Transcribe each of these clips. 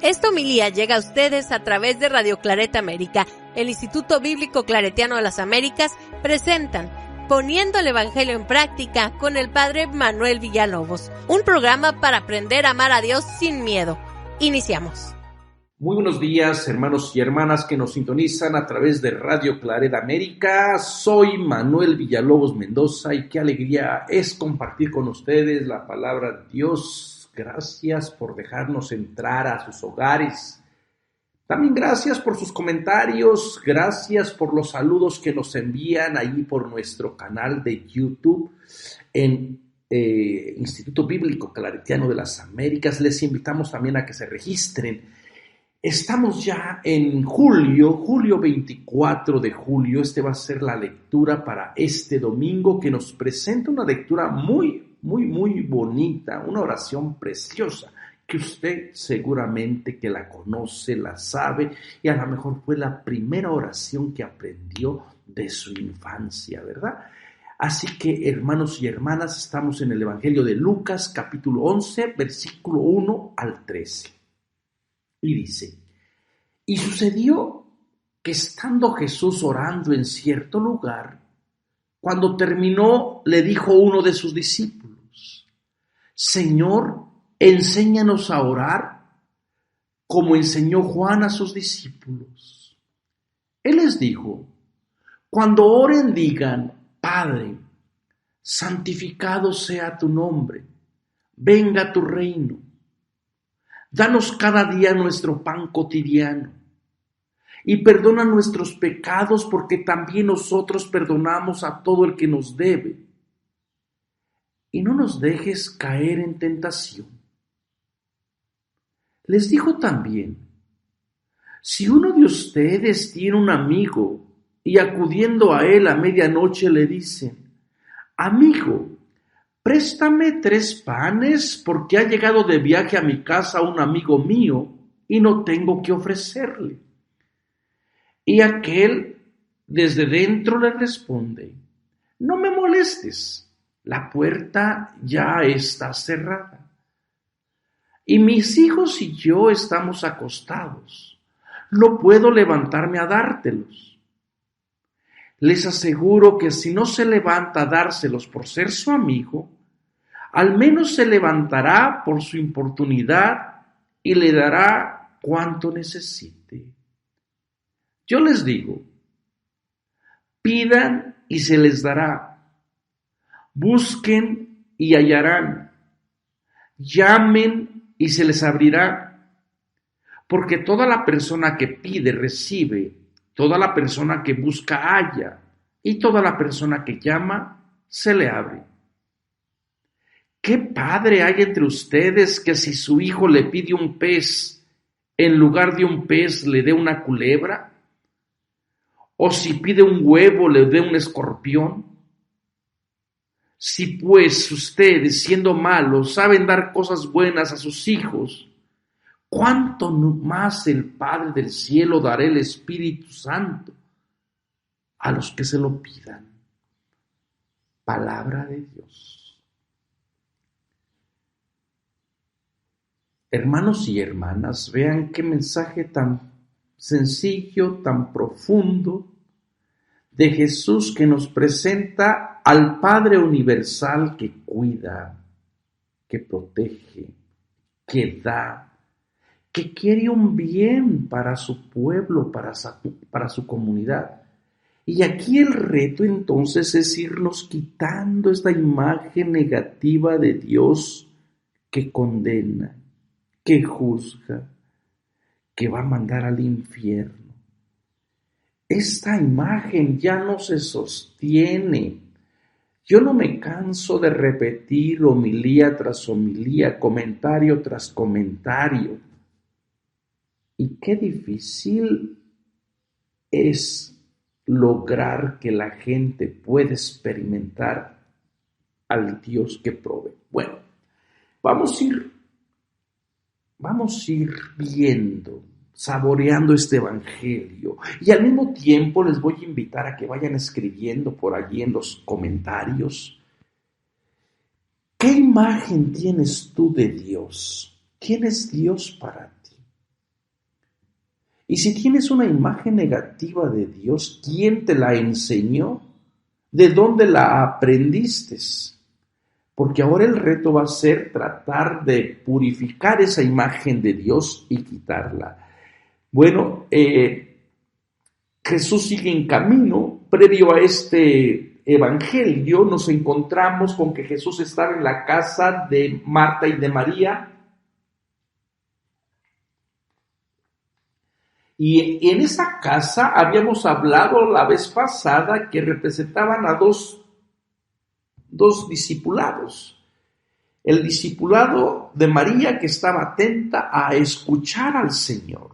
Esta homilía llega a ustedes a través de Radio Claret América. El Instituto Bíblico Claretiano de las Américas presentan Poniendo el Evangelio en Práctica con el Padre Manuel Villalobos, un programa para aprender a amar a Dios sin miedo. Iniciamos. Muy buenos días, hermanos y hermanas que nos sintonizan a través de Radio Claret América. Soy Manuel Villalobos Mendoza y qué alegría es compartir con ustedes la palabra de Dios. Gracias por dejarnos entrar a sus hogares. También gracias por sus comentarios, gracias por los saludos que nos envían ahí por nuestro canal de YouTube en Instituto Bíblico Claretiano de las Américas. Les invitamos también a que se registren. Estamos ya en julio 24 de julio. Este va a ser la lectura para este domingo, que nos presenta una lectura muy bonita, una oración preciosa, que usted seguramente que la conoce, la sabe, y a lo mejor fue la primera oración que aprendió de su infancia, ¿verdad? Así que, hermanos y hermanas, estamos en el Evangelio de Lucas, capítulo 11, versículo 1 al 13. Y dice: y sucedió que estando Jesús orando en cierto lugar, cuando terminó, le dijo uno de sus discípulos: Señor, enséñanos a orar, como enseñó Juan a sus discípulos. Él les dijo: cuando oren digan: Padre, santificado sea tu nombre, venga tu reino. Danos cada día nuestro pan cotidiano, y perdona nuestros pecados, porque también nosotros perdonamos a todo el que nos debe. Y no nos dejes caer en tentación. Les dijo también: si uno de ustedes tiene un amigo, y acudiendo a él a medianoche le dicen: amigo, préstame 3 panes, porque ha llegado de viaje a mi casa un amigo mío, y no tengo que ofrecerle. Y aquel desde dentro le responde: no me molestes, la puerta ya está cerrada, y mis hijos y yo estamos acostados, no puedo levantarme a dártelos. Les aseguro que si no se levanta a dárselos por ser su amigo, al menos se levantará por su importunidad y le dará cuanto necesite. Yo les digo: pidan y se les dará, busquen y hallarán, llamen y se les abrirá, porque toda la persona que pide recibe, toda la persona que busca halla, y toda la persona que llama se le abre. ¿Qué padre hay entre ustedes que si su hijo le pide un pez, en lugar de un pez le dé una culebra? ¿O si pide un huevo le dé un escorpión? Si pues ustedes, siendo malos, saben dar cosas buenas a sus hijos, ¿cuánto más el Padre del cielo dará el Espíritu Santo a los que se lo pidan? Palabra de Dios. Hermanos y hermanas, vean qué mensaje tan sencillo, tan profundo de Jesús, que nos presenta al Padre universal que cuida, que protege, que da, que quiere un bien para su pueblo, para su comunidad. Y aquí el reto entonces es irnos quitando esta imagen negativa de Dios que condena, que juzga, que va a mandar al infierno. Esta imagen ya no se sostiene. Yo no me canso de repetir homilía tras homilía, comentario tras comentario. Y qué difícil es lograr que la gente pueda experimentar al Dios que provee. Bueno, vamos a ir viendo, saboreando este evangelio, y al mismo tiempo les voy a invitar a que vayan escribiendo por allí en los comentarios: ¿qué imagen tienes tú de Dios? ¿Quién es Dios para ti? Y si tienes una imagen negativa de Dios, ¿quién te la enseñó? ¿De dónde la aprendiste? Porque ahora el reto va a ser tratar de purificar esa imagen de Dios y quitarla. Bueno, Jesús sigue en camino. Previo a este evangelio nos encontramos con que Jesús estaba en la casa de Marta y de María. Y en esa casa habíamos hablado la vez pasada que representaban a dos discipulados. El discipulado de María, que estaba atenta a escuchar al Señor.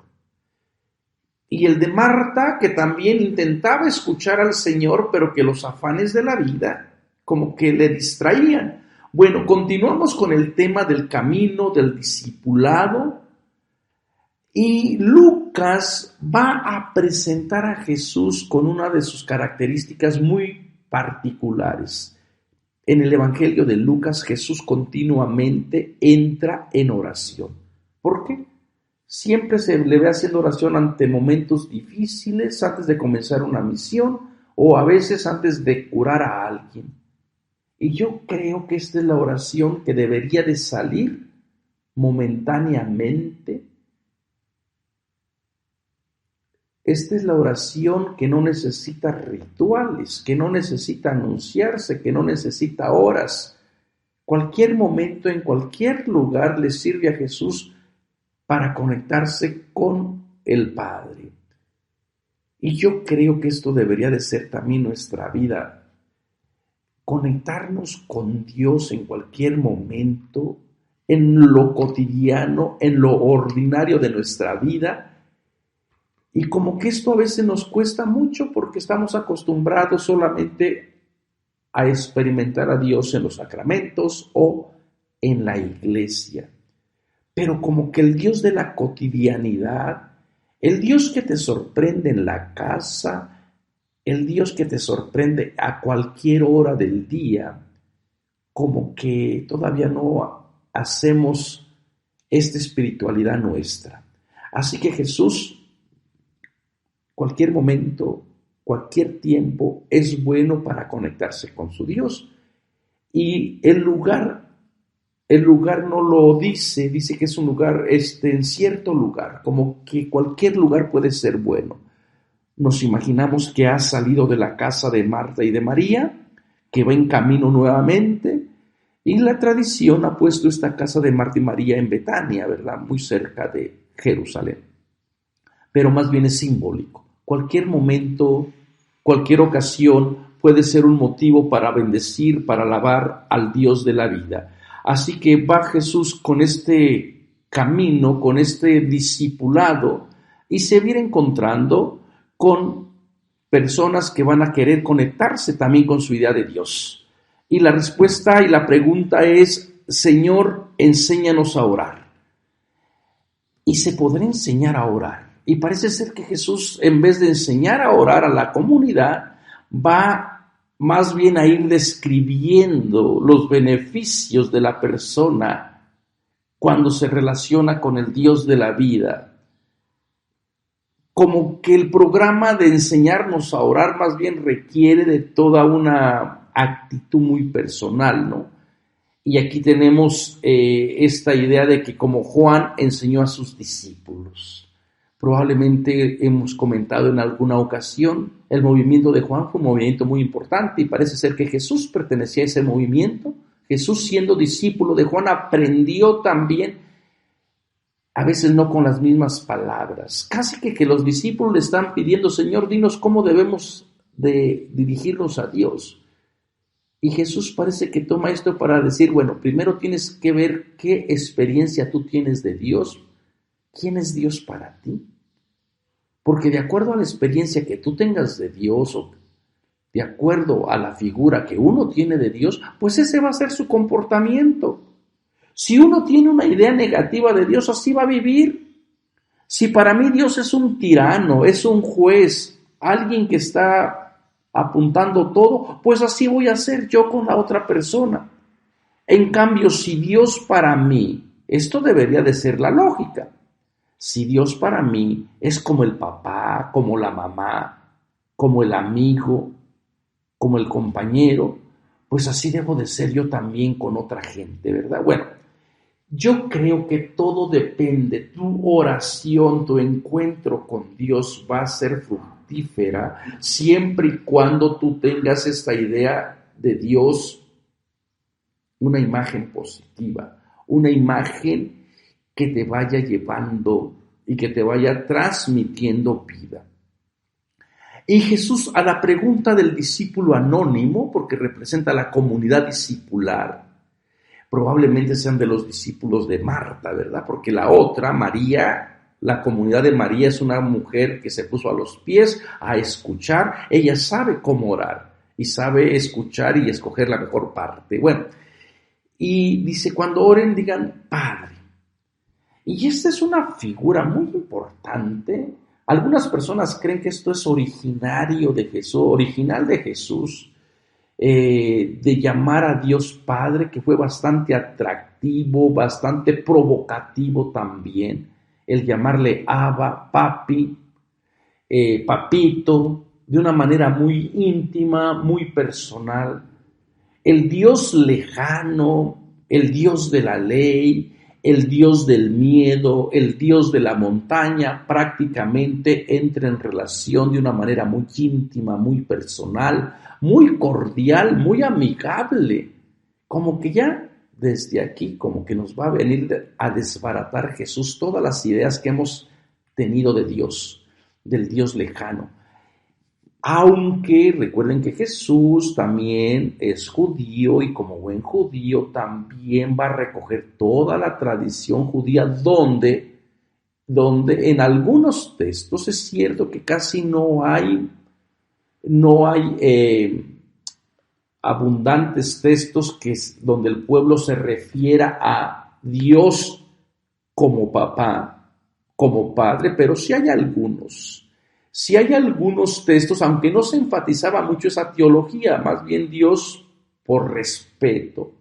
Y el de Marta, que también intentaba escuchar al Señor, pero que los afanes de la vida como que le distraían. Bueno, continuamos con el tema del camino, del discipulado. Y Lucas va a presentar a Jesús con una de sus características muy particulares. En el Evangelio de Lucas, Jesús continuamente entra en oración. ¿Por qué? Siempre se le ve haciendo oración ante momentos difíciles, antes de comenzar una misión o a veces antes de curar a alguien. Y yo creo que esta es la oración que debería de salir momentáneamente. Esta es la oración que no necesita rituales, que no necesita anunciarse, que no necesita horas. Cualquier momento, en cualquier lugar, le sirve a Jesús para conectarse con el Padre. Y yo creo que esto debería de ser también nuestra vida. Conectarnos con Dios en cualquier momento, en lo cotidiano, en lo ordinario de nuestra vida. Y como que esto a veces nos cuesta mucho porque estamos acostumbrados solamente a experimentar a Dios en los sacramentos o en la iglesia. Pero como que el Dios de la cotidianidad, el Dios que te sorprende en la casa, el Dios que te sorprende a cualquier hora del día, como que todavía no hacemos esta espiritualidad nuestra. Así que Jesús, cualquier momento, cualquier tiempo es bueno para conectarse con su Dios. Y el lugar no lo dice que es un lugar, en cierto lugar, como que cualquier lugar puede ser bueno. Nos imaginamos que ha salido de la casa de Marta y de María, que va en camino nuevamente, y la tradición ha puesto esta casa de Marta y María en Betania, ¿verdad? Muy cerca de Jerusalén. Pero más bien es simbólico. Cualquier momento, cualquier ocasión puede ser un motivo para bendecir, para alabar al Dios de la vida. Así que va Jesús con este camino, con este discipulado, y se viene encontrando con personas que van a querer conectarse también con su idea de Dios. Y la respuesta y la pregunta es: Señor, enséñanos a orar. ¿Y se podrá enseñar a orar? Y parece ser que Jesús, en vez de enseñar a orar a la comunidad, va más bien a ir describiendo los beneficios de la persona cuando se relaciona con el Dios de la vida. Como que el programa de enseñarnos a orar más bien requiere de toda una actitud muy personal, ¿no? Y aquí tenemos esta idea de que como Juan enseñó a sus discípulos. Probablemente hemos comentado en alguna ocasión, el movimiento de Juan fue un movimiento muy importante y parece ser que Jesús pertenecía a ese movimiento. Jesús, siendo discípulo de Juan, aprendió también, a veces no con las mismas palabras, casi que los discípulos le están pidiendo: Señor, dinos cómo debemos de dirigirnos a Dios. Y Jesús parece que toma esto para decir: bueno, primero tienes que ver qué experiencia tú tienes de Dios. ¿Quién es Dios para ti? Porque de acuerdo a la experiencia que tú tengas de Dios o de acuerdo a la figura que uno tiene de Dios, pues ese va a ser su comportamiento. Si uno tiene una idea negativa de Dios, así va a vivir. Si para mí Dios es un tirano, es un juez, alguien que está apuntando todo, pues así voy a ser yo con la otra persona. En cambio, si Dios para mí, esto debería de ser la lógica. Si Dios para mí es como el papá, como la mamá, como el amigo, como el compañero, pues así debo de ser yo también con otra gente, ¿verdad? Bueno, yo creo que todo depende. Tu oración, tu encuentro con Dios va a ser fructífera siempre y cuando tú tengas esta idea de Dios, una imagen positiva, una imagen que te vaya llevando y que te vaya transmitiendo vida. Y Jesús, a la pregunta del discípulo anónimo, porque representa la comunidad discipular, probablemente sean de los discípulos de Marta, ¿verdad? Porque la otra, María, la comunidad de María es una mujer que se puso a los pies a escuchar. Ella sabe cómo orar y sabe escuchar y escoger la mejor parte. Bueno, y dice, cuando oren digan Padre. Y esta es una figura muy importante. Algunas personas creen que esto es originario de Jesús, original de Jesús, de llamar a Dios Padre, que fue bastante atractivo, bastante provocativo también, el llamarle Abba, Papi, Papito, de una manera muy íntima, muy personal. El Dios lejano, el Dios de la ley, el Dios del miedo, el Dios de la montaña, prácticamente entra en relación de una manera muy íntima, muy personal, muy cordial, muy amigable. Como que ya desde aquí, como que nos va a venir a desbaratar Jesús todas las ideas que hemos tenido de Dios, del Dios lejano. Aunque recuerden que Jesús también es judío y como buen judío también va a recoger toda la tradición judía donde en algunos textos es cierto que casi no hay abundantes textos donde el pueblo se refiera a Dios como papá, como padre, pero sí hay algunos. Si hay algunos textos, aunque no se enfatizaba mucho esa teología, más bien Dios, por respeto,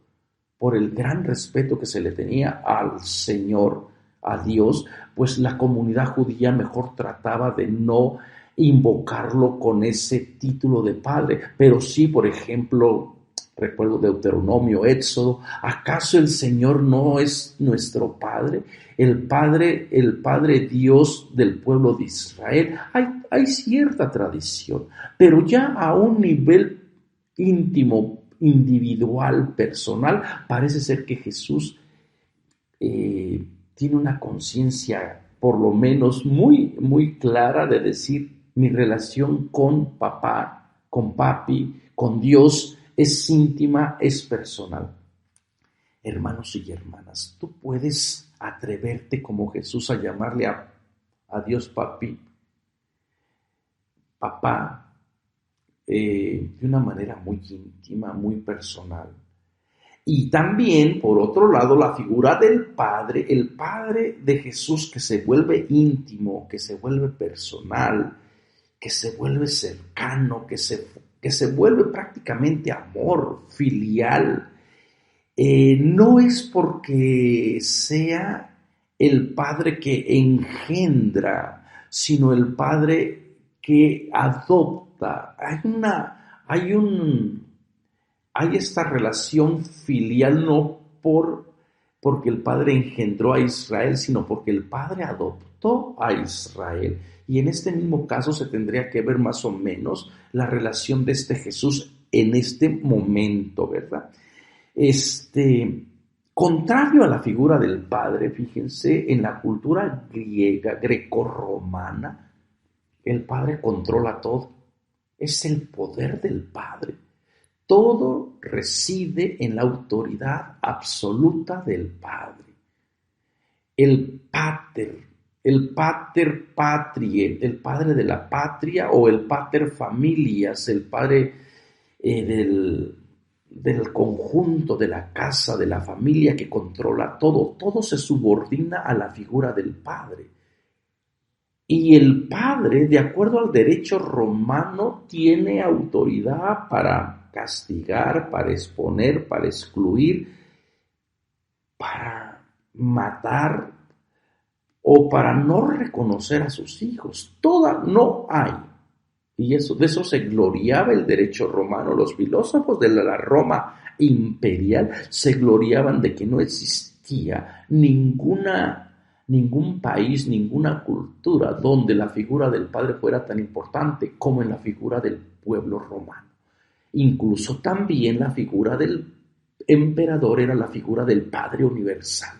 por el gran respeto que se le tenía al Señor, a Dios, pues la comunidad judía mejor trataba de no invocarlo con ese título de padre, pero sí, por ejemplo, recuerdo Deuteronomio, Éxodo, ¿acaso el Señor no es nuestro Padre? El Padre Dios del pueblo de Israel. Hay cierta tradición, pero ya a un nivel íntimo, individual, personal, parece ser que Jesús tiene una conciencia, por lo menos muy, muy clara de decir, mi relación con papá, con papi, con Dios, es íntima, es personal. Hermanos y hermanas, tú puedes atreverte como Jesús a llamarle a Dios papi, papá, de una manera muy íntima, muy personal. Y también, por otro lado, la figura del Padre, el Padre de Jesús que se vuelve íntimo, que se vuelve personal, que se vuelve cercano, que se vuelve prácticamente amor filial. No es porque sea el Padre que engendra, sino el Padre que adopta. Hay esta relación filial no porque el Padre engendró a Israel, sino porque el Padre adoptó a Israel. Y en este mismo caso se tendría que ver más o menos la relación de este Jesús en este momento, ¿verdad? Contrario a la figura del Padre, fíjense, en la cultura griega, grecorromana, el Padre controla todo. Es el poder del Padre. Todo reside en la autoridad absoluta del Padre. El pater patriae, el Padre de la patria, o el pater familias, el Padre del conjunto, de la casa, de la familia que controla todo. Todo se subordina a la figura del Padre. Y el Padre, de acuerdo al derecho romano, tiene autoridad para castigar, para exponer, para excluir, para matar, o para no reconocer a sus hijos. No hay. Y de eso se gloriaba el derecho romano. Los filósofos de la Roma imperial se gloriaban de que no existía ningún país, ninguna cultura donde la figura del padre fuera tan importante como en la figura del pueblo romano. Incluso también la figura del emperador era la figura del padre universal,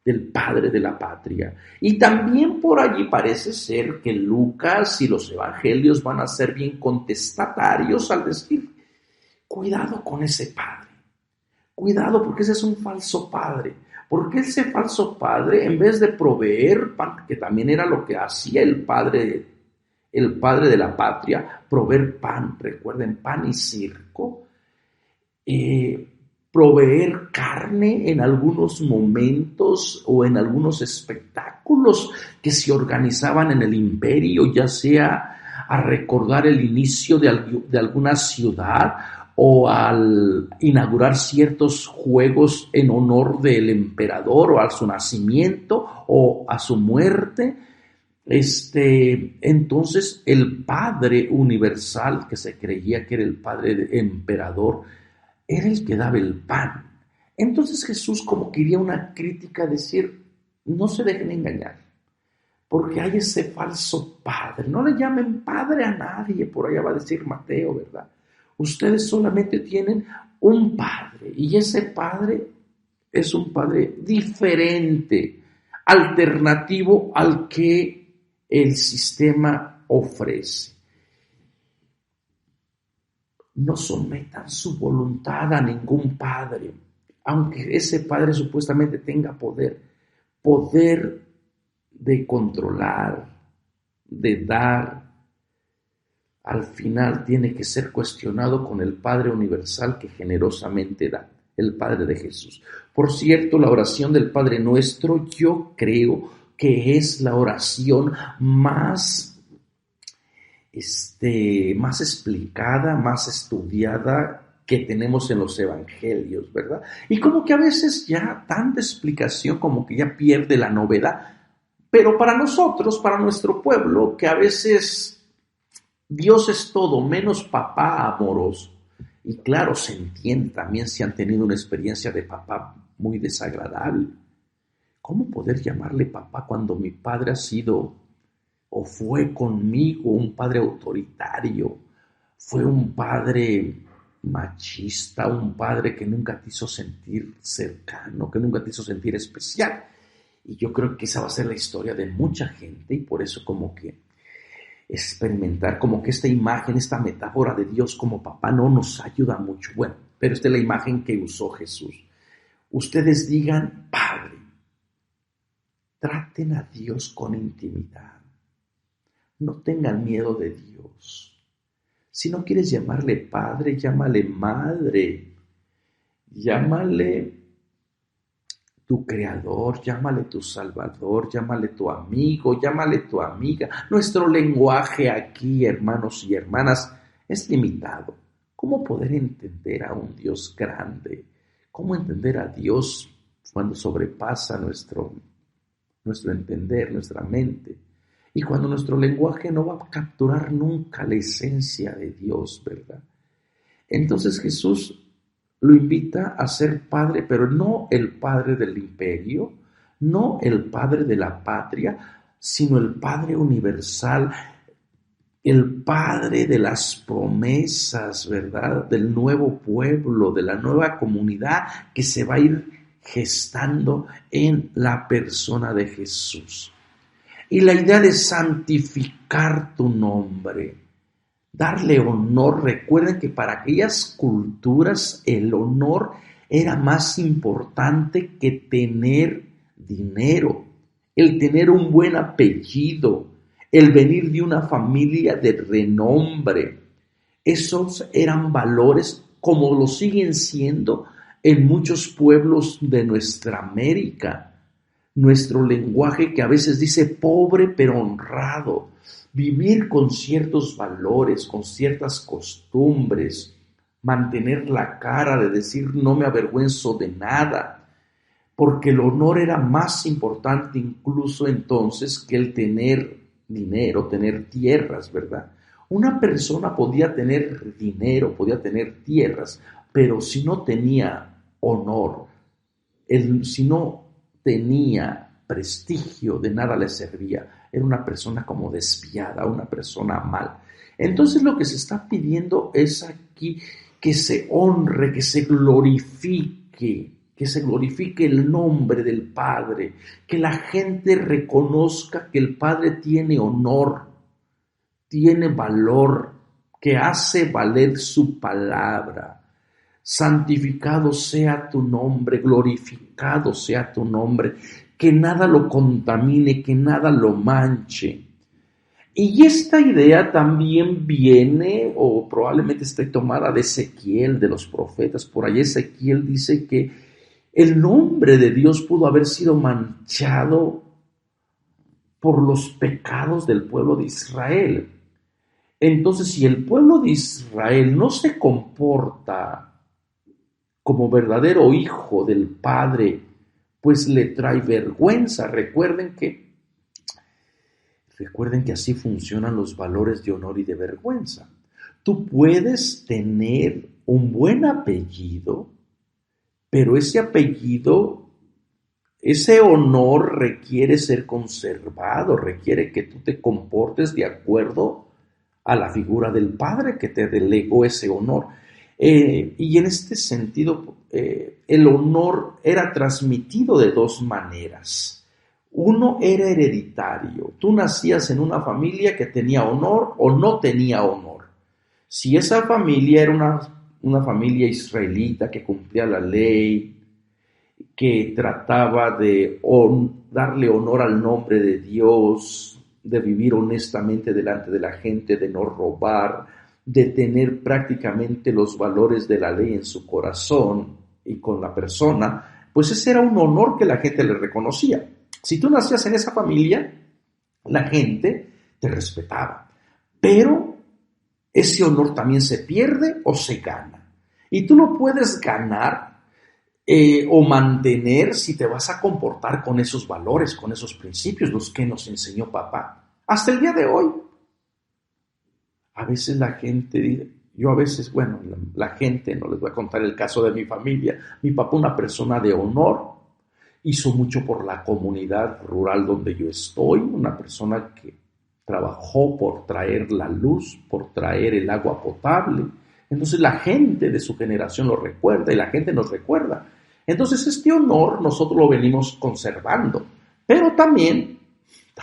del padre de la patria. Y también por allí parece ser que Lucas y los evangelios van a ser bien contestatarios al decir, cuidado con ese padre, cuidado porque ese es un falso padre. Porque ese falso padre, en vez de proveer pan, que también era lo que hacía el padre de la patria, proveer pan, recuerden, pan y circo, proveer carne en algunos momentos o en algunos espectáculos que se organizaban en el imperio, ya sea a recordar el inicio de alguna ciudad o al inaugurar ciertos juegos en honor del emperador o a su nacimiento o a su muerte. Entonces el Padre universal, que se creía que era el Padre emperador, era el que daba el pan. Entonces Jesús como quería una crítica, decir, no se dejen engañar, porque hay ese falso padre. No le llamen padre a nadie, por allá va a decir Mateo, ¿verdad? Ustedes solamente tienen un padre, y ese padre es un padre diferente, alternativo al que el sistema ofrece. No sometan su voluntad a ningún padre, aunque ese padre supuestamente tenga poder de controlar, de dar. Al final tiene que ser cuestionado con el Padre universal que generosamente da, el Padre de Jesús. Por cierto, la oración del Padre Nuestro, yo creo que es la oración más explicada, más estudiada que tenemos en los evangelios, ¿verdad? Y como que a veces ya tanta explicación como que ya pierde la novedad, pero para nosotros, para nuestro pueblo, que a veces Dios es todo menos papá amoroso, y claro, se entiende también si han tenido una experiencia de papá muy desagradable. ¿Cómo poder llamarle papá cuando mi padre ha sido o fue conmigo un padre autoritario? Fue un padre machista, un padre que nunca te hizo sentir cercano, que nunca te hizo sentir especial. Y yo creo que esa va a ser la historia de mucha gente, y por eso como que experimentar como que esta imagen, esta metáfora de Dios como papá no nos ayuda mucho. Bueno, pero esta es la imagen que usó Jesús. Ustedes digan Padre. Traten a Dios con intimidad. No tengan miedo de Dios. Si no quieres llamarle Padre, llámale Madre. Llámale tu Creador, llámale tu Salvador, llámale tu amigo, llámale tu amiga. Nuestro lenguaje aquí, hermanos y hermanas, es limitado. ¿Cómo poder entender a un Dios grande? ¿Cómo entender a Dios cuando sobrepasa nuestro entender, nuestra mente? Y cuando nuestro lenguaje no va a capturar nunca la esencia de Dios, ¿verdad? Entonces Jesús lo invita a ser padre, pero no el padre del imperio, no el padre de la patria, sino el Padre universal, el Padre de las promesas, ¿verdad? Del nuevo pueblo, de la nueva comunidad que se va a ir gestando en la persona de Jesús. Y la idea de santificar tu nombre, darle honor. Recuerden que para aquellas culturas el honor era más importante que tener dinero, el tener un buen apellido, el venir de una familia de renombre. Esos eran valores como lo siguen siendo en muchos pueblos de nuestra América. Nuestro lenguaje que a veces dice pobre pero honrado. Vivir con ciertos valores, con ciertas costumbres, mantener la cara de decir no me avergüenzo de nada. porque el honor era más importante incluso entonces que el tener dinero, tener tierras, ¿verdad? Una persona podía tener dinero, podía tener tierras, pero si no tenía honor, si no tenía prestigio, de nada le servía. Era una persona como desviada, una persona mal. Entonces lo que se está pidiendo es aquí que se honre, que se glorifique el nombre del Padre, que la gente reconozca que el Padre tiene honor, tiene valor, que hace valer su palabra. Santificado sea tu nombre, glorificado sea tu nombre, que nada lo contamine, que nada lo manche. Y esta idea también viene, o probablemente esté tomada de Ezequiel, de los profetas. Por ahí Ezequiel dice que el nombre de Dios pudo haber sido manchado por los pecados del pueblo de Israel. Entonces, si el pueblo de Israel no se comporta como verdadero hijo del Padre, pues le trae vergüenza. Recuerden que así funcionan los valores de honor y de vergüenza. Tú puedes tener un buen apellido, pero ese apellido, ese honor requiere ser conservado, requiere que tú te comportes de acuerdo a la figura del Padre que te delegó ese honor. Y en este sentido, el honor era transmitido de dos maneras. Uno era hereditario. Tú nacías en una familia que tenía honor o no tenía honor. Si esa familia era una familia israelita que cumplía la ley, que trataba de darle honor al nombre de Dios, de vivir honestamente delante de la gente, de no robar, de tener prácticamente los valores de la ley en su corazón y con la persona, pues ese era un honor que la gente le reconocía. Si tú nacías en esa familia, la gente te respetaba, pero ese honor también se pierde o se gana. Y tú lo puedes ganar o mantener si te vas a comportar con esos valores, con esos principios, los que nos enseñó papá. Hasta el día de hoy, a veces la gente dice, la gente, no les voy a contar el caso de mi familia, mi papá, una persona de honor, hizo mucho por la comunidad rural donde yo estoy, una persona que trabajó por traer la luz, por traer el agua potable. Entonces la gente de su generación lo recuerda y la gente nos recuerda. Entonces este honor nosotros lo venimos conservando, pero también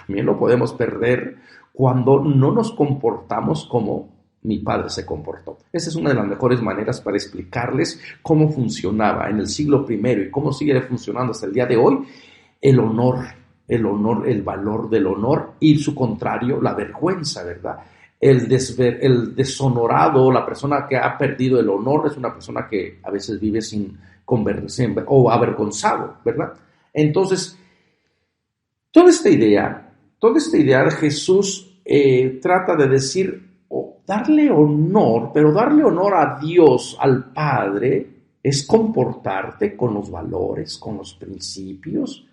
lo podemos perder cuando no nos comportamos como mi padre se comportó. Esa es una de las mejores maneras para explicarles cómo funcionaba en el siglo I y cómo sigue funcionando hasta el día de hoy el honor, el valor del honor y su contrario, la vergüenza, ¿verdad? El deshonorado, la persona que ha perdido el honor es una persona que a veces vive sin convertirse o avergonzado, ¿verdad? Entonces, toda esta idea de Jesús trata de decir, darle honor, pero darle honor a Dios, al Padre, es comportarte con los valores, con los principios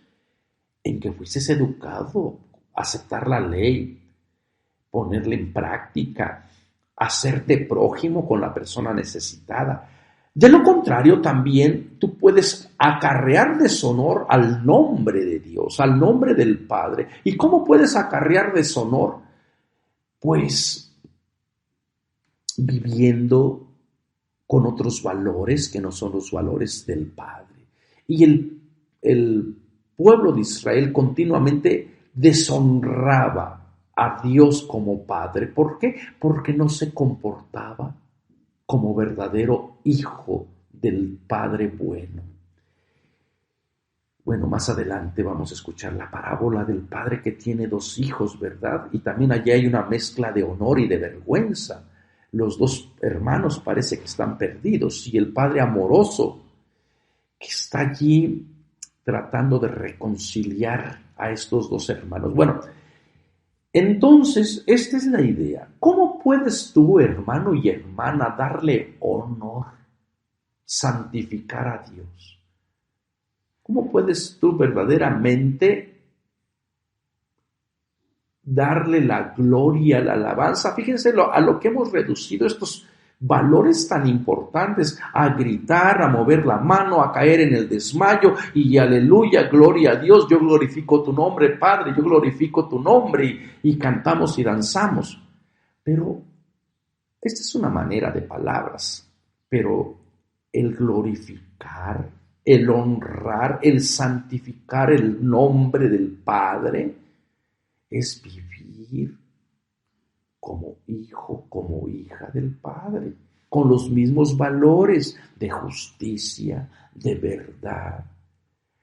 en que fuiste educado, aceptar la ley, ponerla en práctica, hacerte prójimo con la persona necesitada. De lo contrario, también tú puedes acarrear deshonor al nombre de Dios, al nombre del Padre. ¿Y cómo puedes acarrear deshonor? Pues viviendo con otros valores que no son los valores del Padre. Y el pueblo de Israel continuamente deshonraba a Dios como Padre. ¿Por qué? Porque no se comportaba como verdadero hijo del Padre bueno. Bueno, más adelante vamos a escuchar la parábola del padre que tiene dos hijos, ¿verdad? Y también allí hay una mezcla de honor y de vergüenza. Los dos hermanos parece que están perdidos y el padre amoroso que está allí tratando de reconciliar a estos dos hermanos. Bueno, entonces esta es la idea. ¿Cómo puedes tú, hermano y hermana, darle honor, santificar a Dios? ¿Cómo puedes tú verdaderamente darle la gloria, la alabanza? Fíjense a lo que hemos reducido estos valores tan importantes, a gritar, a mover la mano, a caer en el desmayo y aleluya, gloria a Dios, yo glorifico tu nombre, Padre, yo glorifico tu nombre y cantamos y danzamos. Pero esta es una manera de palabras, pero el glorificar, el honrar, el santificar el nombre del Padre es vivir como hijo, como hija del Padre, con los mismos valores de justicia, de verdad,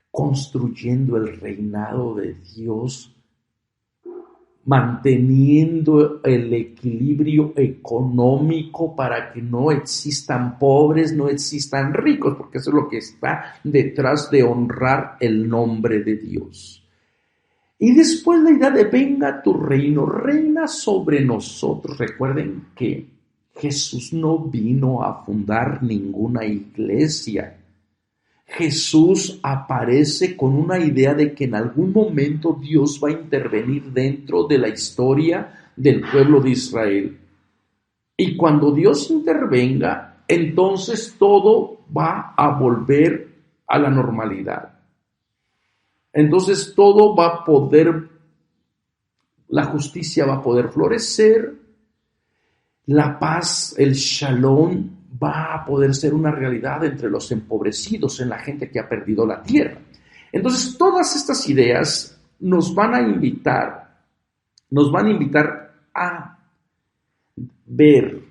construyendo el reinado de Dios, manteniendo el equilibrio económico para que no existan pobres, no existan ricos, porque eso es lo que está detrás de honrar el nombre de Dios. Y después la idea de venga tu reino, reina sobre nosotros. Recuerden que Jesús no vino a fundar ninguna iglesia. Jesús aparece con una idea de que en algún momento Dios va a intervenir dentro de la historia del pueblo de Israel. Y cuando Dios intervenga, entonces todo va a volver a la normalidad. Entonces todo va a poder, la justicia va a poder florecer, la paz, el shalom va a poder ser una realidad entre los empobrecidos, en la gente que ha perdido la tierra. Entonces todas estas ideas nos van a invitar a ver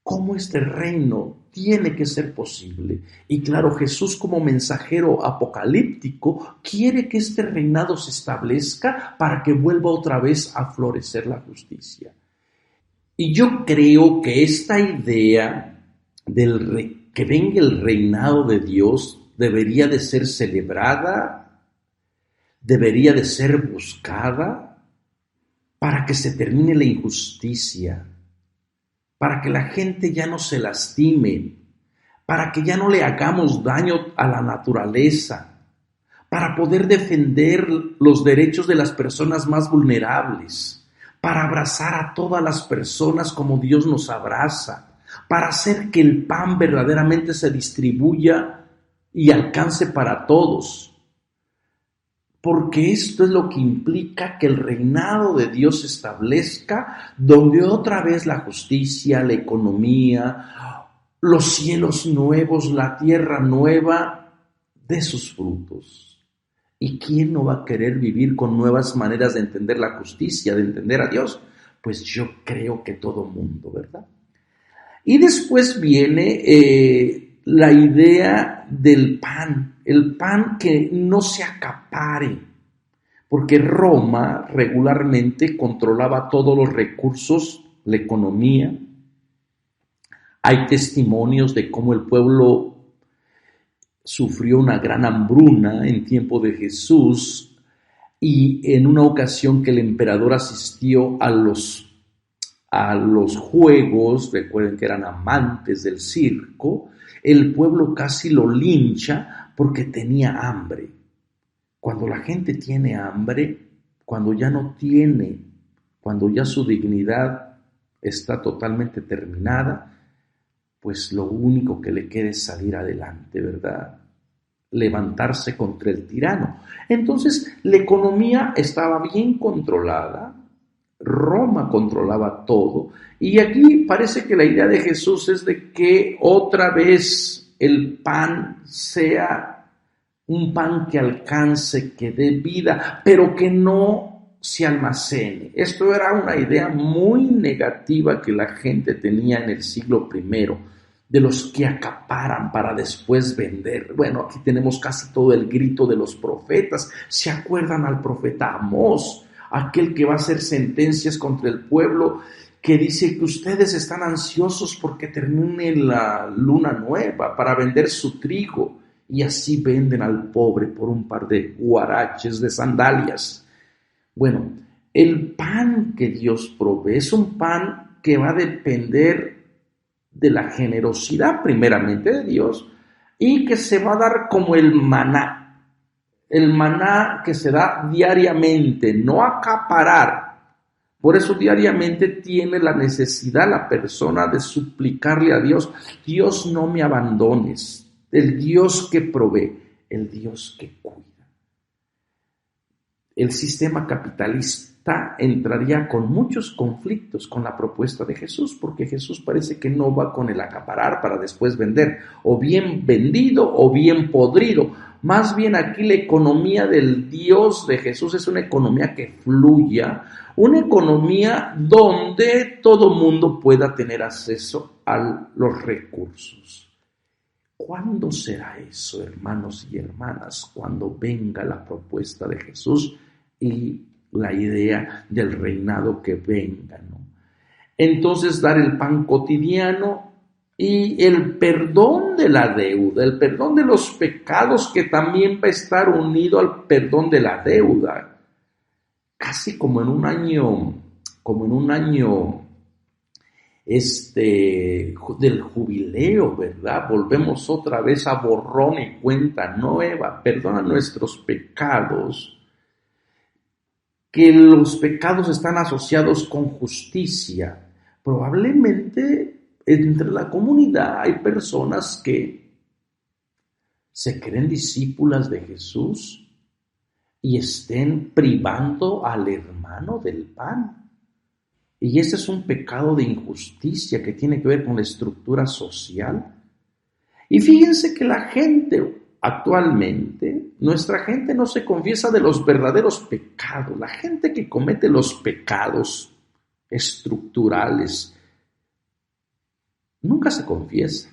cómo este reino tiene que ser posible. Y claro, Jesús como mensajero apocalíptico quiere que este reinado se establezca para que vuelva otra vez a florecer la justicia. Y yo creo que esta idea que venga el reinado de Dios debería de ser celebrada, debería de ser buscada para que se termine la injusticia, para que la gente ya no se lastime, para que ya no le hagamos daño a la naturaleza, para poder defender los derechos de las personas más vulnerables, para abrazar a todas las personas como Dios nos abraza, para hacer que el pan verdaderamente se distribuya y alcance para todos. Porque esto es lo que implica que el reinado de Dios se establezca, donde otra vez la justicia, la economía, los cielos nuevos, la tierra nueva, dé sus frutos. ¿Y quién no va a querer vivir con nuevas maneras de entender la justicia, de entender a Dios? Pues yo creo que todo mundo, ¿verdad? Y después viene la idea del pan, el pan que no se acapare, porque Roma regularmente controlaba todos los recursos, la economía. Hay testimonios de cómo el pueblo sufrió una gran hambruna en tiempo de Jesús y en una ocasión que el emperador asistió a los juegos, recuerden que eran amantes del circo, el pueblo casi lo lincha porque tenía hambre. Cuando la gente tiene hambre, cuando ya no tiene, cuando ya su dignidad está totalmente terminada, pues lo único que le queda es salir adelante, ¿verdad? Levantarse contra el tirano. Entonces, la economía estaba bien controlada, Roma controlaba todo, y aquí parece que la idea de Jesús es de que otra vez el pan sea un pan que alcance, que dé vida, pero que no se almacene. Esto era una idea muy negativa que la gente tenía en el siglo I, de los que acaparan para después vender. Bueno, aquí tenemos casi todo el grito de los profetas. ¿Se acuerdan al profeta Amós? Aquel que va a hacer sentencias contra el pueblo, que dice que ustedes están ansiosos porque termine la luna nueva para vender su trigo, y así venden al pobre por un par de huaraches, de sandalias. Bueno, el pan que Dios provee es un pan que va a depender de la generosidad primeramente de Dios y que se va a dar como el maná. el maná que se da diariamente, no acaparar. Por eso diariamente tiene la necesidad la persona de suplicarle a Dios, Dios no me abandones, el Dios que provee, el Dios que cuida. El sistema capitalista entraría con muchos conflictos con la propuesta de Jesús, porque Jesús parece que no va con el acaparar para después vender, o bien vendido o bien podrido. Más bien aquí la economía del Dios de Jesús es una economía que fluya, una economía donde todo mundo pueda tener acceso a los recursos. ¿Cuándo será eso, hermanos y hermanas? Cuando venga la propuesta de Jesús y la idea del reinado que venga, ¿no? Entonces, dar el pan cotidiano y el perdón de la deuda, el perdón de los pecados, que también va a estar unido al perdón de la deuda. Casi como en un año del jubileo, ¿verdad? Volvemos otra vez a borrón y cuenta nueva. Perdona nuestros pecados, que los pecados están asociados con justicia. Probablemente entre la comunidad hay personas que se creen discípulas de Jesús y estén privando al hermano del pan. Y ese es un pecado de injusticia que tiene que ver con la estructura social. Y fíjense que la gente actualmente, nuestra gente no se confiesa de los verdaderos pecados. La gente que comete los pecados estructurales nunca se confiesa.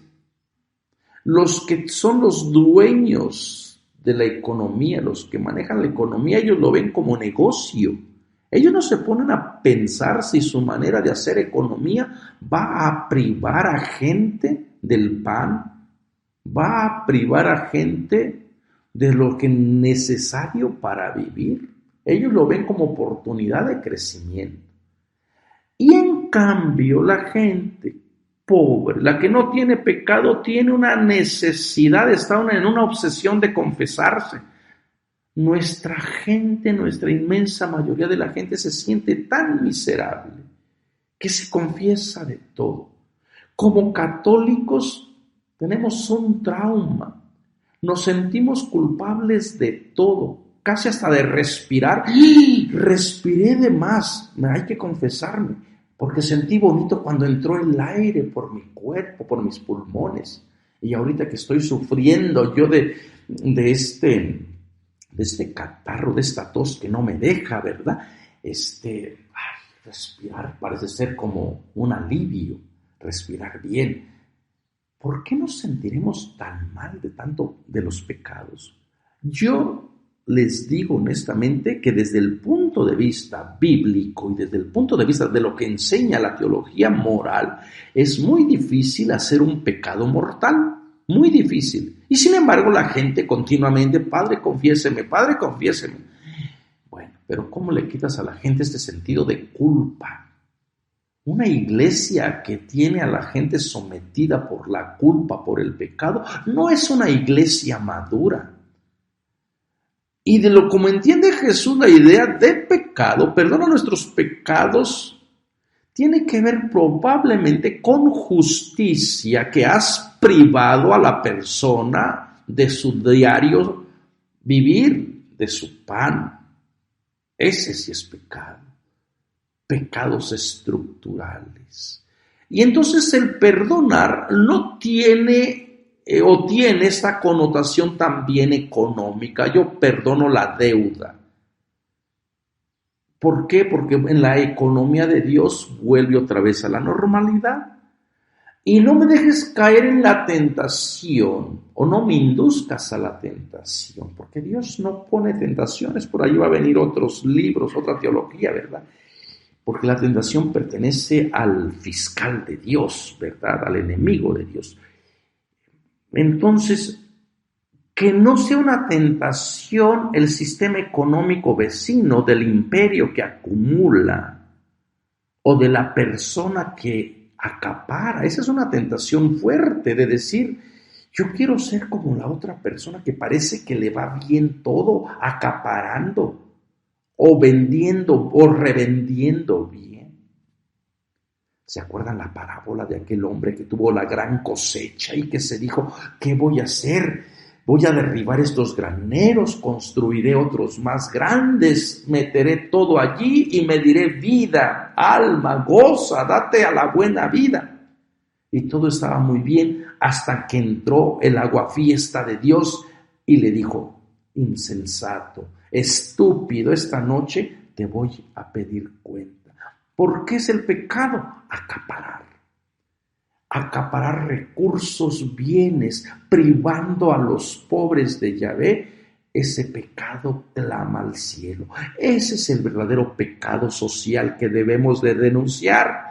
Los que son los dueños de la economía, los que manejan la economía, ellos lo ven como negocio. Ellos no se ponen a pensar si su manera de hacer economía va a privar a gente del pan, va a privar a gente de lo que es necesario para vivir. Ellos lo ven como oportunidad de crecimiento. Y en cambio, la gente pobre, la que no tiene pecado, tiene una necesidad, está en una obsesión de confesarse. Nuestra gente, nuestra inmensa mayoría de la gente se siente tan miserable que se confiesa de todo. Como católicos tenemos un trauma, nos sentimos culpables de todo, casi hasta de respirar. Respiré de más, hay que confesarme, porque sentí bonito cuando entró el aire por mi cuerpo, por mis pulmones, y ahorita que estoy sufriendo yo de este catarro, de esta tos que no me deja, ¿verdad? Respirar parece ser como un alivio, respirar bien. ¿Por qué nos sentiremos tan mal de los pecados? Yo les digo honestamente que desde el punto de vista bíblico y desde el punto de vista de lo que enseña la teología moral, es muy difícil hacer un pecado mortal. Muy difícil. Y sin embargo la gente continuamente, Padre, confiéseme, Padre, confiéseme. Bueno, pero ¿cómo le quitas a la gente este sentido de culpa? Una iglesia que tiene a la gente sometida por la culpa, por el pecado, no es una iglesia madura. Y como entiende Jesús la idea de pecado, perdona nuestros pecados, tiene que ver probablemente con justicia, que has privado a la persona de su diario vivir, de su pan. Ese sí es pecado. Pecados estructurales. Y entonces el perdonar no tiene o tiene esta connotación también económica. Yo perdono la deuda. ¿Por qué? Porque en la economía de Dios vuelve otra vez a la normalidad. Y no me dejes caer en la tentación, o no me induzcas a la tentación, porque Dios no pone tentaciones. Por ahí va a venir otros libros, otra teología, ¿verdad? Porque la tentación pertenece al fiscal de Dios, ¿verdad? Al enemigo de Dios. Entonces, que no sea una tentación el sistema económico vecino del imperio que acumula o de la persona que acapara. Esa es una tentación fuerte de decir, Yo quiero ser como la otra persona que parece que le va bien todo, acaparando, o vendiendo, o revendiendo bien. ¿Se acuerdan la parábola de aquel hombre que tuvo la gran cosecha y que se dijo, ¿qué voy a hacer? Voy a derribar estos graneros, construiré otros más grandes, meteré todo allí y me diré vida, alma, goza, date a la buena vida. Y todo estaba muy bien hasta que entró el aguafiesta de Dios y le dijo, insensato, estúpido, esta noche te voy a pedir cuenta. ¿Por qué es el pecado? Acaparar recursos, bienes, privando a los pobres de Yahvé. Ese pecado clama al cielo. Ese es el verdadero pecado social que debemos de denunciar.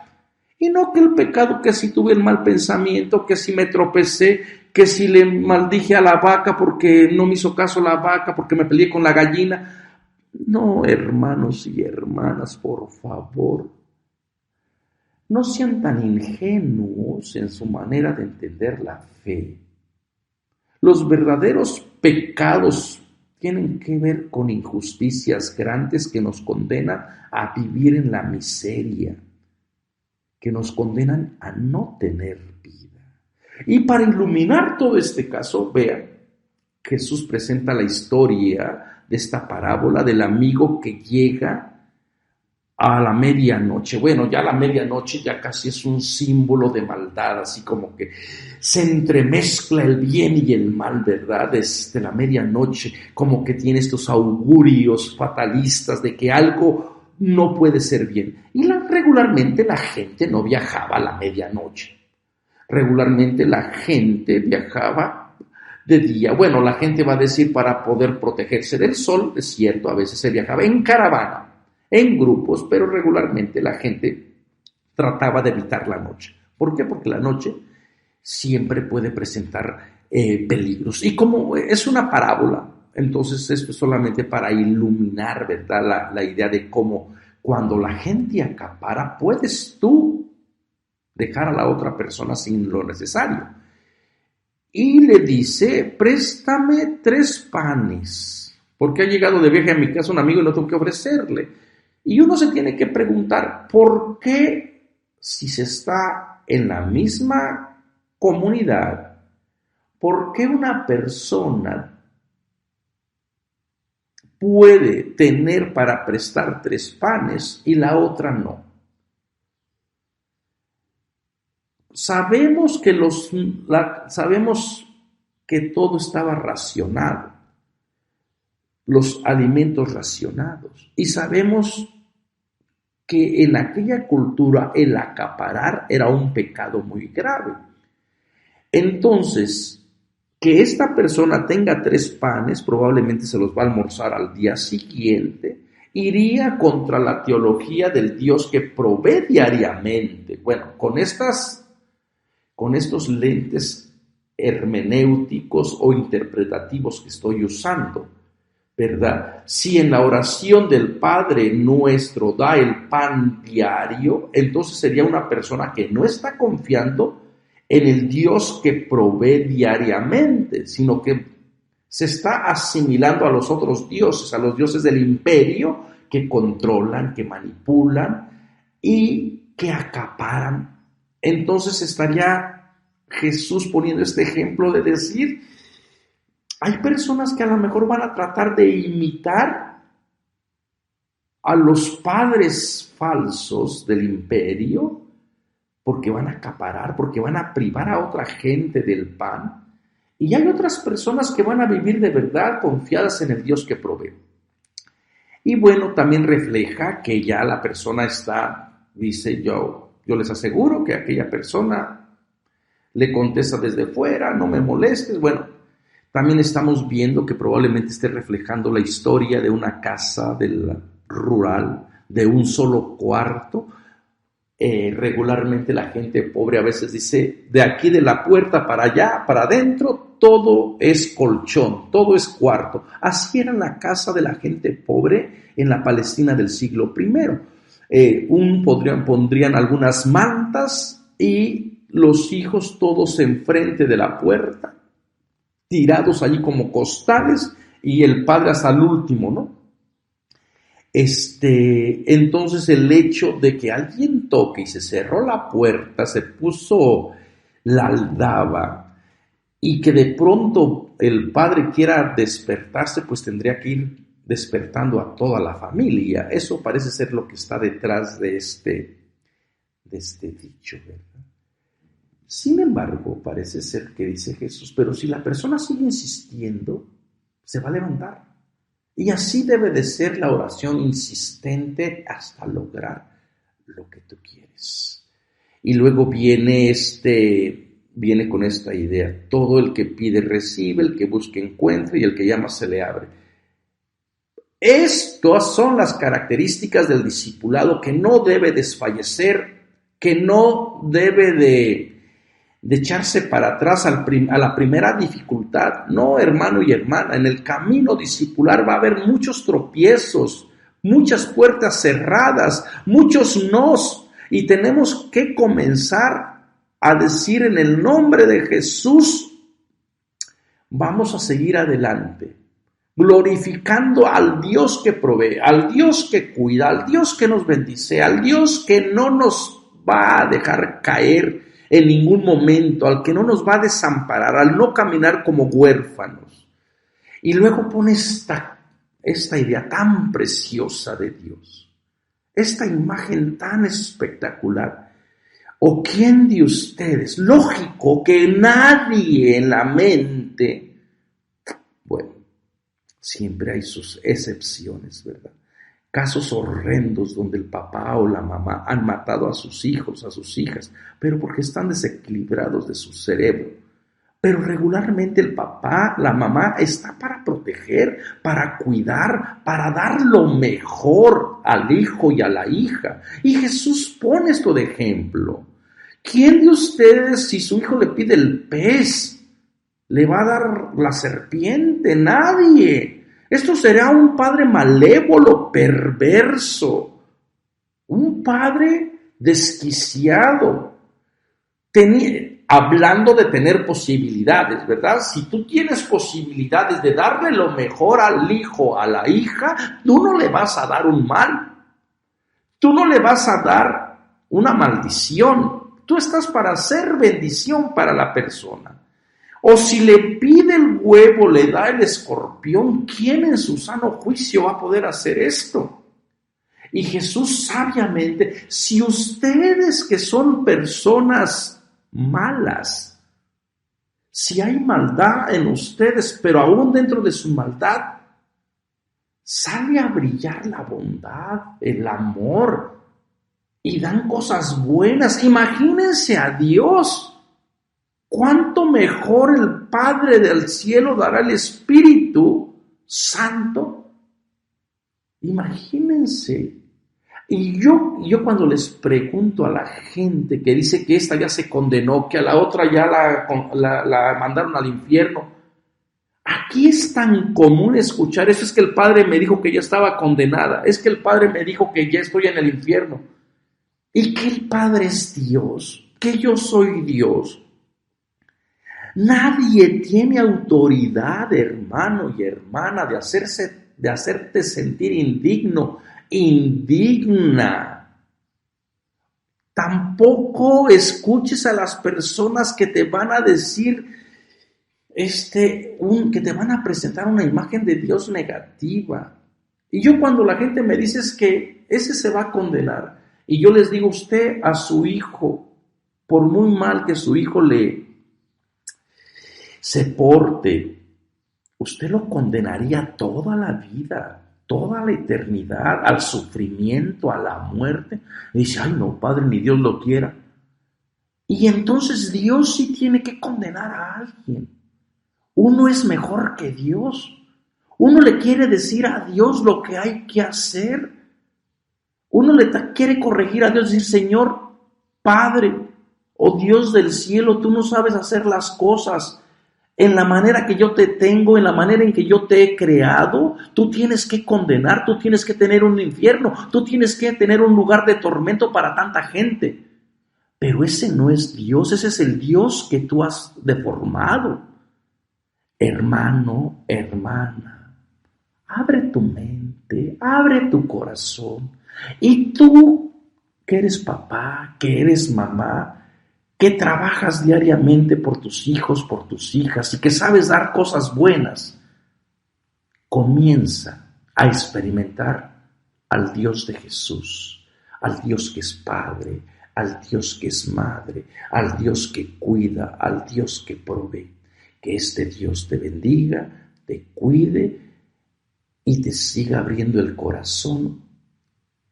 Y no que el pecado que si tuve el mal pensamiento, que si me tropecé, que si le maldije a la vaca porque no me hizo caso la vaca, porque me peleé con la gallina. No, hermanos y hermanas, por favor, no sean tan ingenuos en su manera de entender la fe. Los verdaderos pecados tienen que ver con injusticias grandes que nos condenan a vivir en la miseria, que nos condenan a no tener vida. Y para iluminar todo este caso, vean, Jesús presenta la historia de esta parábola del amigo que llega a la medianoche. Bueno, ya la medianoche ya casi es un símbolo de maldad, así como que se entremezcla el bien y el mal, ¿verdad? Desde la medianoche, como que tiene estos augurios fatalistas de que algo no puede ser bien. Y regularmente la gente no viajaba a la medianoche. Regularmente la gente viajaba de día. Bueno, la gente va a decir para poder protegerse del sol, es cierto, a veces se viajaba en caravana, en grupos, pero regularmente la gente trataba de evitar la noche. ¿Por qué? Porque la noche siempre puede presentar peligros. Y como es una parábola, entonces esto es solamente para iluminar, ¿verdad? La idea de cómo cuando la gente acapara, puedes tú dejar a la otra persona sin lo necesario. Y le dice, préstame 3 panes, porque ha llegado de viaje a mi casa un amigo y no tengo que ofrecerle. Y uno se tiene que preguntar, ¿por qué si se está en la misma comunidad, por qué una persona puede tener para prestar 3 panes y la otra no? Sabemos que todo estaba racionado, los alimentos racionados, y sabemos que en aquella cultura el acaparar era un pecado muy grave. Entonces, que esta persona tenga 3 panes, probablemente se los va a almorzar al día siguiente, iría contra la teología del Dios que provee diariamente. Bueno, con estos lentes hermenéuticos o interpretativos que estoy usando, ¿verdad? Si en la oración del Padre Nuestro da el pan diario, entonces sería una persona que no está confiando en el Dios que provee diariamente, sino que se está asimilando a los otros dioses, a los dioses del imperio que controlan, que manipulan y que acaparan. Entonces estaría Jesús poniendo este ejemplo de decir, hay personas que a lo mejor van a tratar de imitar a los padres falsos del imperio, porque van a acaparar, porque van a privar a otra gente del pan. Y hay otras personas que van a vivir de verdad confiadas en el Dios que provee. Y bueno, también refleja que ya la persona está, dice yo les aseguro que aquella persona le contesta desde fuera, no me molestes. Bueno, también estamos viendo que probablemente esté reflejando la historia de una casa del rural, de un solo cuarto. Regularmente la gente pobre a veces dice, de aquí de la puerta para allá, para adentro, todo es colchón, todo es cuarto. Así era la casa de la gente pobre en la Palestina del siglo I. Pondrían algunas mantas y los hijos todos enfrente de la puerta, tirados allí como costales y el padre hasta el último, ¿no? Entonces el hecho de que alguien toque y se cerró la puerta, se puso la aldaba y que de pronto el padre quiera despertarse, pues tendría que ir despertando a toda la familia. Eso parece ser lo que está detrás de este dicho, ¿verdad? Sin embargo, parece ser que dice Jesús, pero si la persona sigue insistiendo, se va a levantar. Y así debe de ser la oración insistente hasta lograr lo que tú quieres. Y luego viene con esta idea: todo el que pide recibe, el que busca encuentra y el que llama se le abre. Estas son las características del discipulado que no debe desfallecer, que no debe de echarse para atrás a la primera dificultad. No, hermano y hermana, en el camino discipular va a haber muchos tropiezos, muchas puertas cerradas, muchos nos, y tenemos que comenzar a decir: en el nombre de Jesús vamos a seguir adelante, glorificando al Dios que provee, al Dios que cuida, al Dios que nos bendice, al Dios que no nos va a dejar caer en ningún momento, al que no nos va a desamparar, al no caminar como huérfanos. Y luego pone esta idea tan preciosa de Dios, esta imagen tan espectacular. ¿O quién de ustedes? Lógico que nadie en la mente, bueno, siempre hay sus excepciones, ¿verdad? Casos horrendos donde el papá o la mamá han matado a sus hijos, a sus hijas, pero porque están desequilibrados de su cerebro. Pero regularmente el papá, la mamá está para proteger, para cuidar, para dar lo mejor al hijo y a la hija. Y Jesús pone esto de ejemplo. ¿Quién de ustedes, si su hijo le pide el pez, le va a dar la serpiente? Nadie. Esto será un padre malévolo, perverso, un padre desquiciado, hablando de tener posibilidades, ¿verdad? Si tú tienes posibilidades de darle lo mejor al hijo, a la hija, tú no le vas a dar un mal, tú no le vas a dar una maldición, tú estás para hacer bendición para la persona. O si le pide el huevo, le da el escorpión, ¿quién en su sano juicio va a poder hacer esto? Y Jesús sabiamente, si ustedes que son personas malas, si hay maldad en ustedes, pero aún dentro de su maldad, sale a brillar la bondad, el amor, y dan cosas buenas. Imagínense a Dios. ¿Cuánto mejor el Padre del cielo dará el Espíritu Santo? Imagínense. Y yo cuando les pregunto a la gente que dice que esta ya se condenó, que a la otra ya la mandaron al infierno, aquí es tan común escuchar eso: es que el Padre me dijo que ya estaba condenada, es que el Padre me dijo que ya estoy en el infierno. ¿Y que el Padre es Dios? ¿Que yo soy Dios? Nadie tiene autoridad, hermano y hermana, de hacerte sentir indigno, indigna. Tampoco escuches a las personas que te van a decir, que te van a presentar una imagen de Dios negativa. Y yo, cuando la gente me dice es que ese se va a condenar, y yo les digo: usted a su hijo, por muy mal que su hijo se porte, usted lo condenaría toda la vida, toda la eternidad, al sufrimiento, a la muerte. Y dice: ay no, Padre, ni Dios lo quiera. Y entonces Dios sí tiene que condenar a alguien. Uno es mejor que Dios. Uno le quiere decir a Dios lo que hay que hacer. Uno le quiere corregir a Dios, decir: Señor, Padre, oh Dios del cielo, tú no sabes hacer las cosas en la manera que yo te tengo, en la manera en que yo te he creado. Tú tienes que condenar, tú tienes que tener un infierno, tú tienes que tener un lugar de tormento para tanta gente. Pero ese no es Dios, ese es el Dios que tú has deformado. Hermano, hermana, abre tu mente, abre tu corazón. Y tú, que eres papá, que eres mamá, que trabajas diariamente por tus hijos, por tus hijas y que sabes dar cosas buenas, comienza a experimentar al Dios de Jesús, al Dios que es Padre, al Dios que es Madre, al Dios que cuida, al Dios que provee. Que este Dios te bendiga, te cuide y te siga abriendo el corazón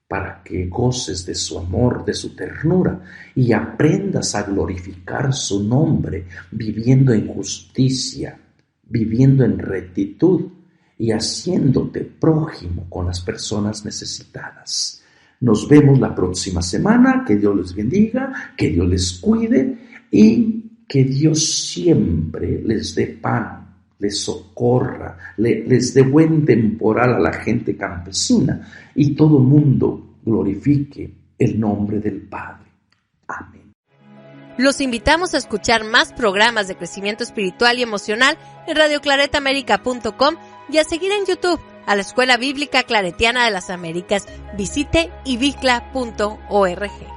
para que goces de su amor, de su ternura y aprendas a glorificar su nombre viviendo en justicia, viviendo en rectitud y haciéndote prójimo con las personas necesitadas. Nos vemos la próxima semana. Que Dios les bendiga, que Dios les cuide y que Dios siempre les dé pan, les socorra, les dé buen temporal a la gente campesina y todo mundo glorifique el nombre del Padre. Amén. Los invitamos a escuchar más programas de crecimiento espiritual y emocional en radioclaretamerica.com y a seguir en YouTube a la Escuela Bíblica Claretiana de las Américas. Visite ibicla.org.